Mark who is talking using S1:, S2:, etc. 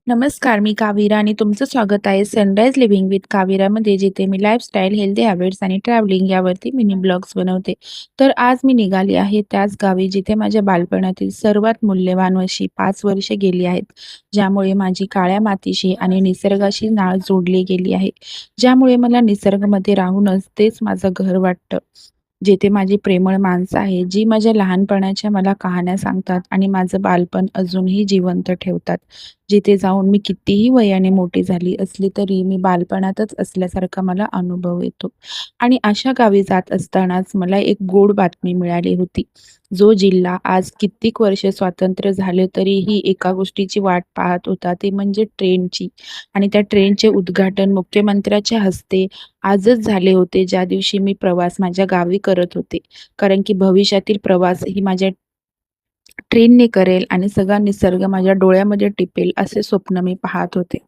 S1: नमस्कार, मी कावीरा आणि तुमचं स्वागत आहे सनराइज लिव्हिंग विथ कावीरामध्ये, जिथे मी लाईफस्टाईल, हेल्दी हॅबिट्स आणि ट्रॅव्हलिंग यावरती मिनी ब्लॉग्स बनवते. तर आज मी निघाली आहे त्याच गावी जिथे माझ्या बालपणातील सर्वात मूल्यवान अशी 5 वर्षे गेली आहेत, ज्यामुळे माझी काळ्या मातीशी आणि निसर्गाशी नाळ जोडली गेली आहे. ज्यामुळे मला निसर्गामध्ये राहूनच तेच माझं घर वाटतं. जिथे माझी प्रेमळ माणसं आहेत, जी माझ्या लहानपणाच्या मला कहाण्या सांगतात आणि माझं बालपण अजूनही जिवंत ठेवतात. जिथे जाऊन मी कितीही वयाने मोठी झाली असली तरी मी बालपणातच असल्यासारखा मला अनुभव येतो. आणि अशा गावी जात असतानाच मला एक गोड बातमी मिळाली होती. जो जिल्हा आज कित्येक वर्ष स्वातंत्र्य झाले तरीही एका गोष्टीची वाट पाहत होता, ती म्हणजे ट्रेनची. आणि त्या ट्रेनचे उद्घाटन मुख्यमंत्र्याच्या हस्ते आजच झाले होते, ज्या दिवशी मी प्रवास माझ्या गावी करत होते. कारण की भविष्यातील प्रवास ही माझ्या ट्रेनने करेल आणि सगळा निसर्ग माझ्या डोळ्यामध्ये टिपेल असे स्वप्न मी पाहत होते.